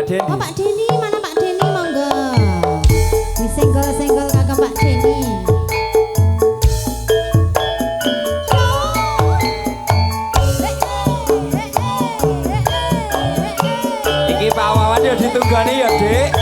Pak Deni. Oh Pak Deni, mana Pak Deni monggo. Disenggol-senggol kagak Pak Deni. Iki Pak Wawan ya ditunggani ya, Dik.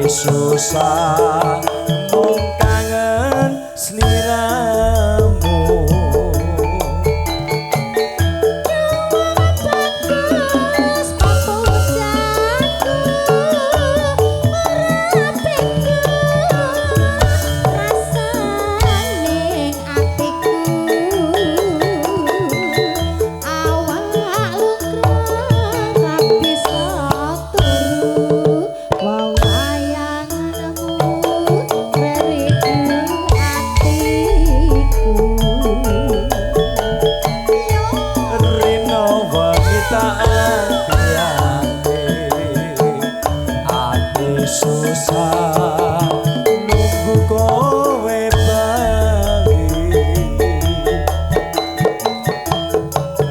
Susah mung kangen sliramu bagus papujanku rasane atiku awak luka bisa turu susah nunggu kowe bali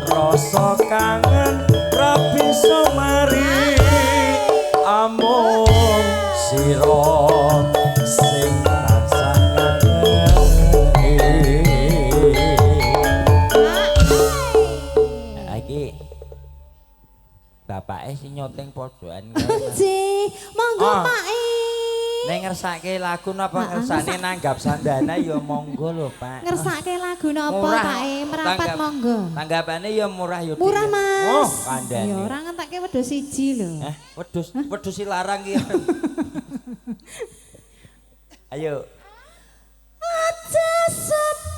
rasa kangen ra bisa mari amung sira sing rasa kangen iki bapake sing nyoteng podoan monggo Pak nek ngersake lagu napa ngersane nanggap sandana ya monggo lho Pak. Ngersake lagu napa Pak merapat monggo. Tanggapane ya murah ya. Murah Mas. Oh, kandhane. Ya ora ngentekke wedhus siji lho. Wedhus dilarang ki. Ayo. Aja sepan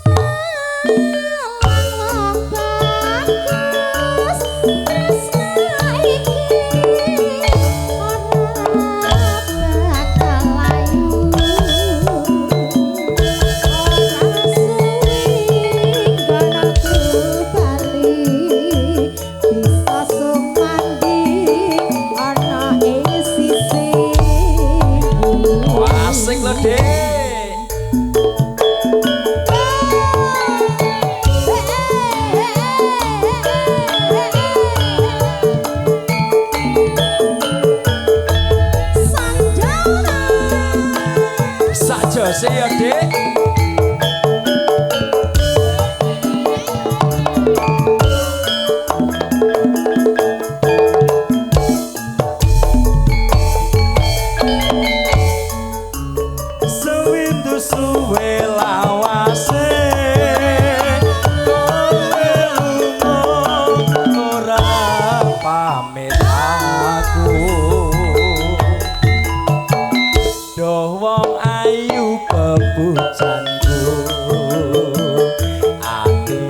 asik lho Dek. Sajose ya Dek.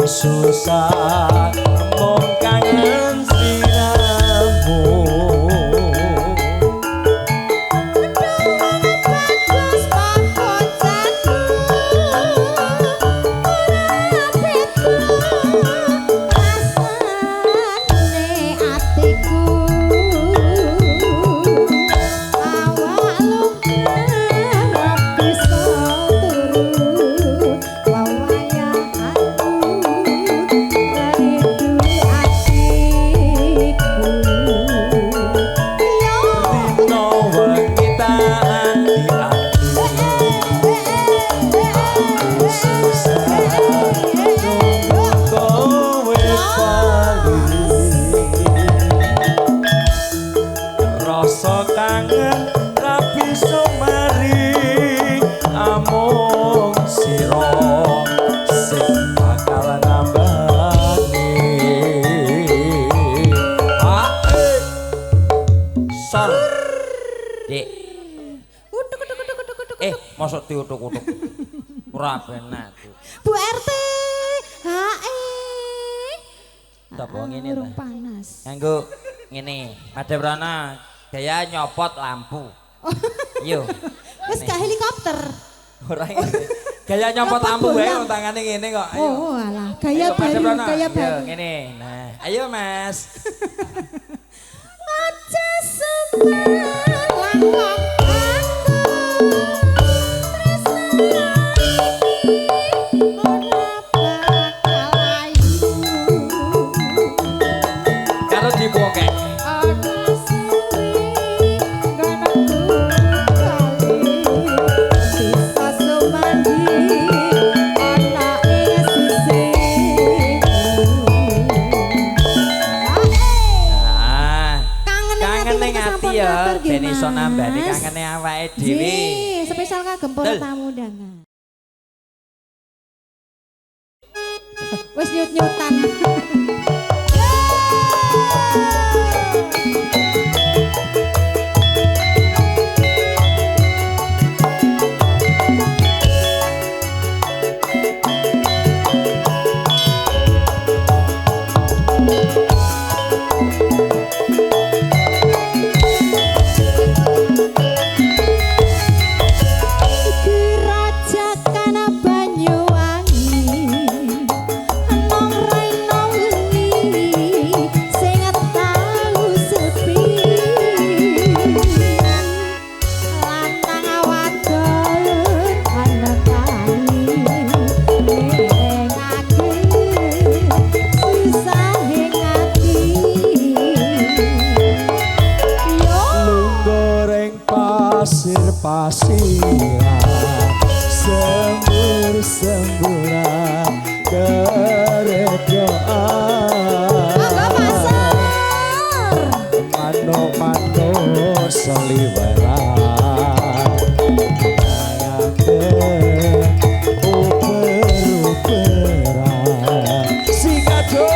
Susah mung kangen sliramu bagus papujanku rasane atiku awak luka bisa turu wawayang rasa kangen ra bisa mari amung sira sing bakal nambani sor Dik Mosok diutuk-utuk. Ora penak. Bu RT. Hae. Tapa ngene Urung ta? panas. Nganggo ngene, Madam Rana gaya nyopot lampu. Yo. Wis gak helikopter. Ora ngene. Gaya nyopot lampu wae wong tangane ngene kok. Ayo. Oh, alah, gaya Ayo, Madam baru, Rana. gaya Yo, baru. ngene. Nah, ayo Mas. Aja sebelang wong aku tresnani ora bakal ayu. Karo dipoke. Ana sing ganangku kali sisa sumandi ana ing sisih. Ah. Kangen Kangen ning ati ya, ben iso nambani Mas. kangene awake dhewe. Nggih, spesial kagem para Betul. tamu undangan. Wis nyut-nyutan. Kerajakan Banyuwangi nong rena wengi sing tau sepi lanang wadon ana kali ngake susah ati yo Lunggoreng pasir-pasiran sembur-semburan geredoan Mangga pasar manuk-manuk seliweran ngayake uber-uberan Sikado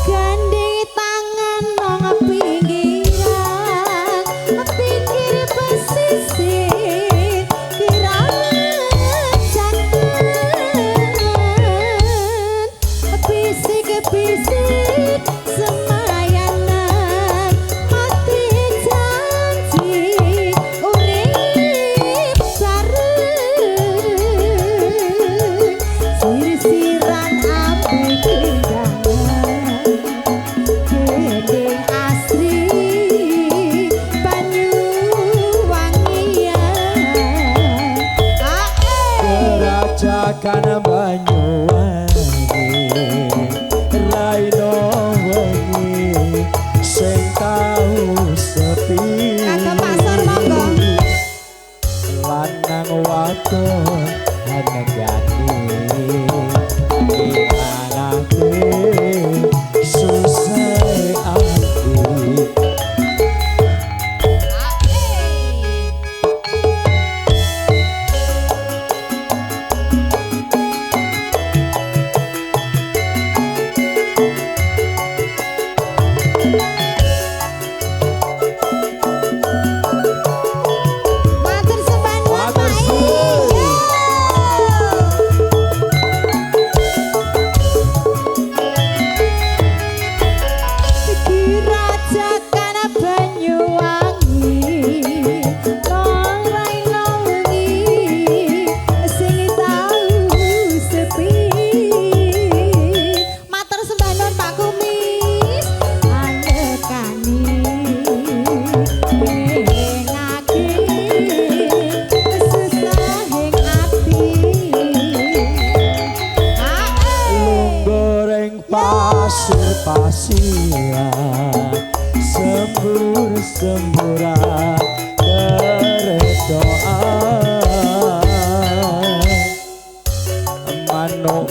gandeng tangan nang pinggiran pinggir pesisir kerajakan bisik-bisik semayanan mati janji urip bareng sirisiran api kendangan gedeng asri Banyuwangian Kerajakan Banyuwangi Raino wengi sing tau sepi Kagem pasar, monggo. Lanang wadon hanegani ilangake susah ati Matur sembah nuwun Matur Pak suwun. Kerajakan Banyuwangi nong raina wengi sing tau sepi matur sembah nuwun Pak Kumis anekani ngake susahing ati Goreng pasir-pasiran sembur-semburan geredoan manuk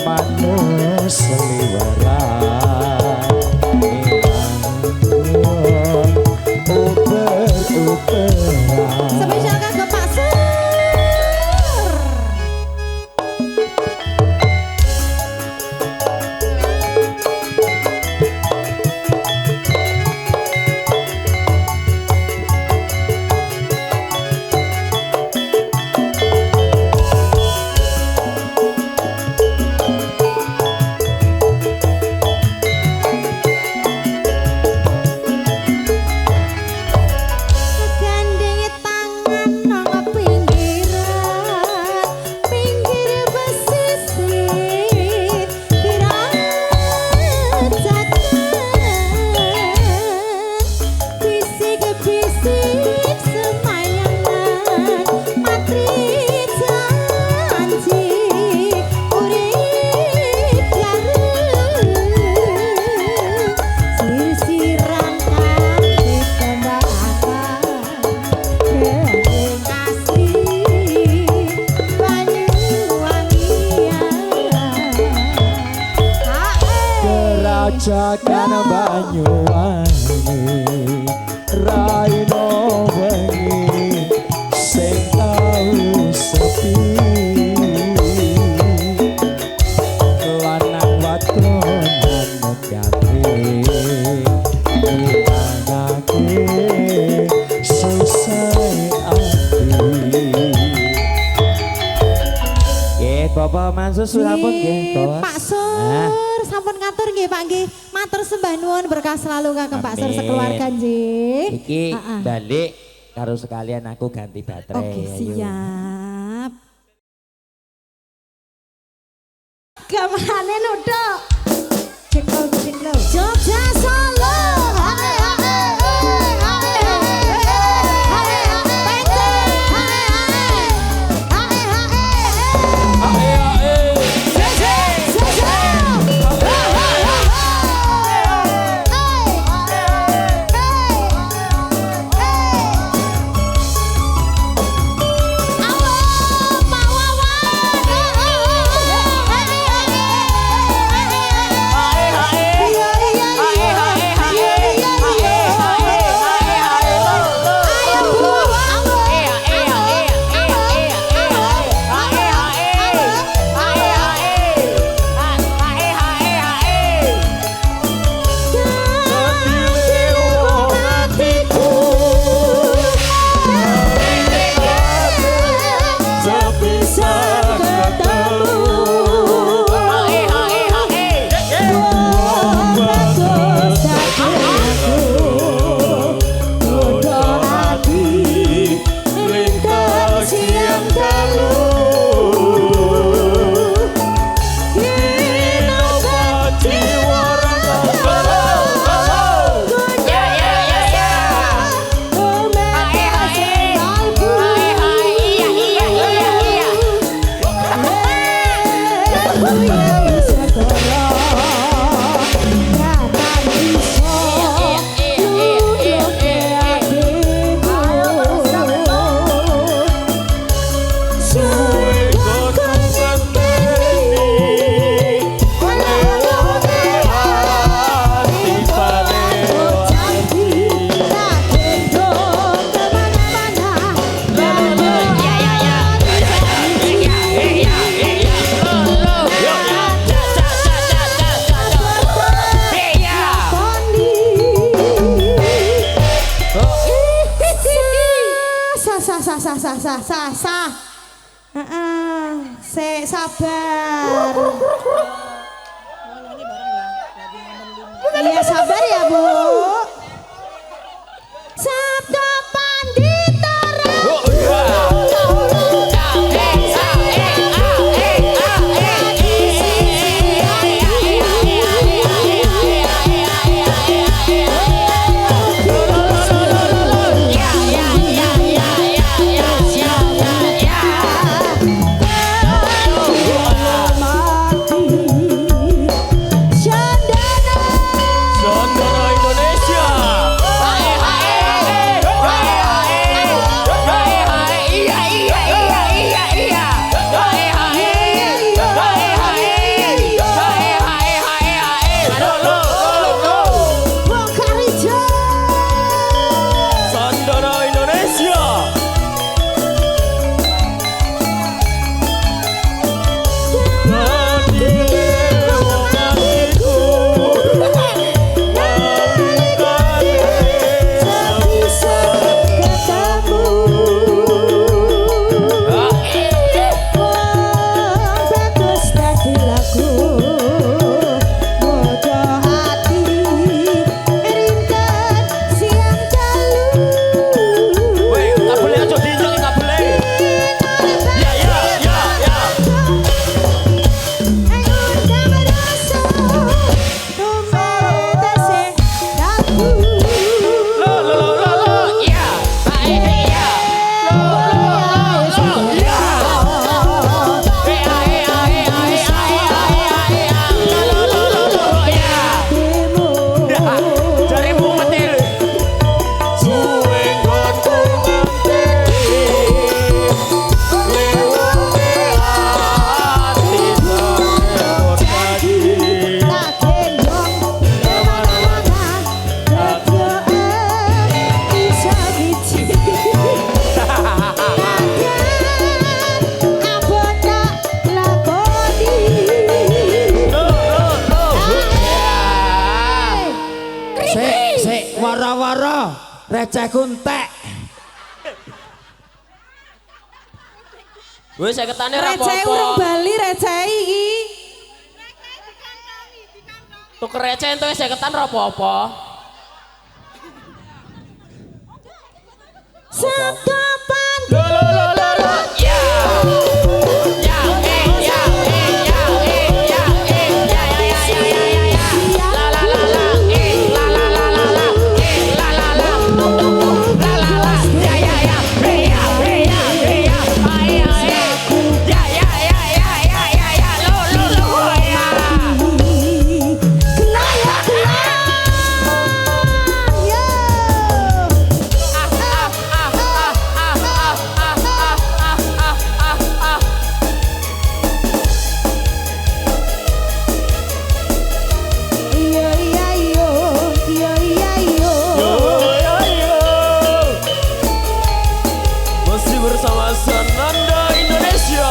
Cakan Banyuwangi raino wengi sing tau sepi lanang wadon negati imangake susah ati. Nggih, Bapak Mansur sampun nggih, Bos. Pak Sur, sampun ngatur nggih Pak nggih. Matur sembah nuwun berkah selalu Kakang Pak Sur Amin. sekeluarga nggih. Iki Ha-ha. balik karo sekalian aku ganti baterai. Oke, ayo. siap. Gamane nuduk. Ceklo. Jogja Solo. Hae hae hae hae hae sah. Sik sabar. Iya sabar ya Bu. Sabda Pandita Sondoro Indonesia. Recehku entek. Wis 50-an ora Receh urung apa-apa. bali receh iki. Tuker receh entuk 50-an ora apa-apa. Sekapan Lo ya. Ya ya ya ya ya ya ya. La la la la la la la la la la la la la la la ya ya ya ya ya ya ay ay ya ya ya ya ya ya ya lo ya. Iya iya yo, iya iya yo. Masih bersama Sananda Indonesia.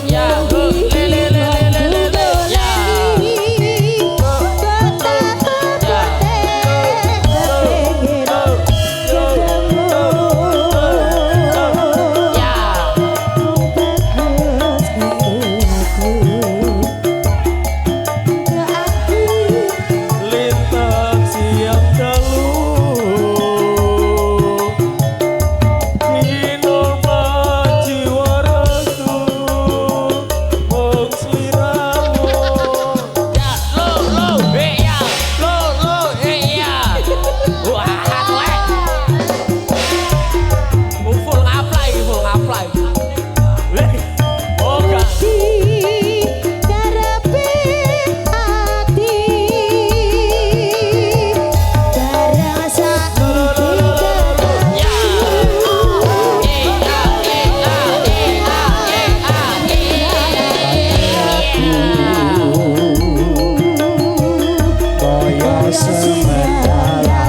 Ya, le le le le le le ya. Ya. Lintang siang dalu Hinurma jiwa restu Mung sliramu Ya, lo, ya. Wah, weh. Full ngaplay. Oh, gak. Ya. Kaya sementara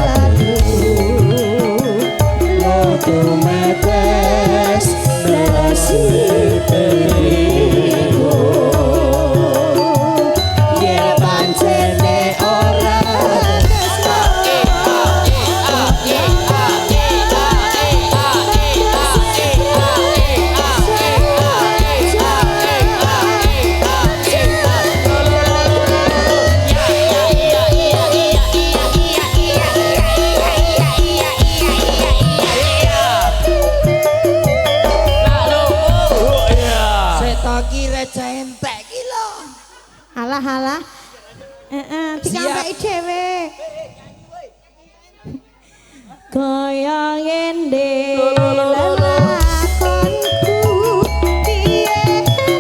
Lotu metes Nerasi piliho Yen pancene ora Setoki receh entek ki lho. Halah halah. Dikampai dhewe. Kaya ngene lelakonku piye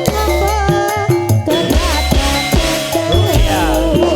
apa kedatanganku.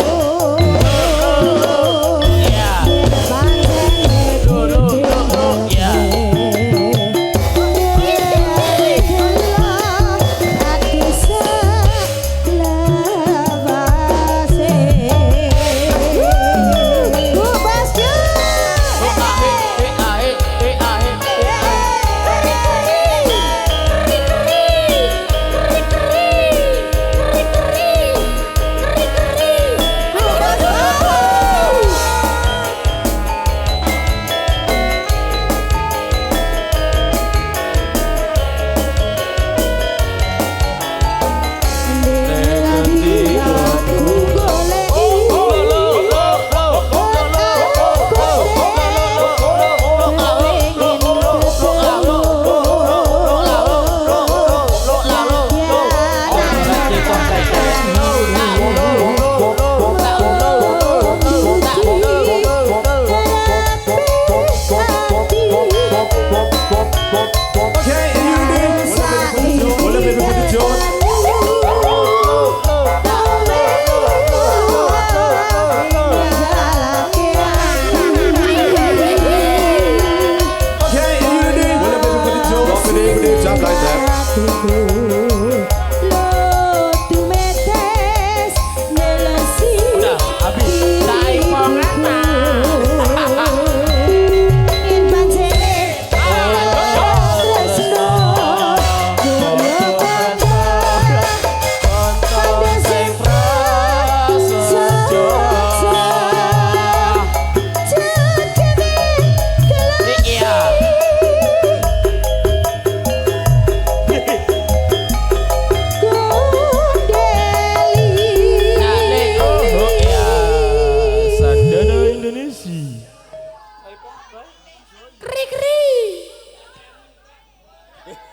kri.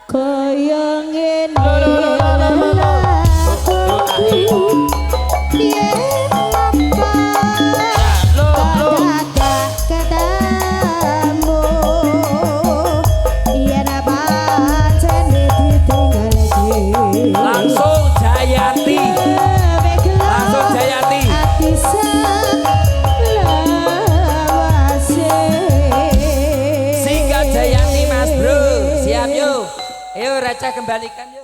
Kaya ngene Langsung Jayanti. Langsung Jayanti. Singkat Jayanti Mas Bro. Siap yuk. Ayo Raca kembalikan yuk.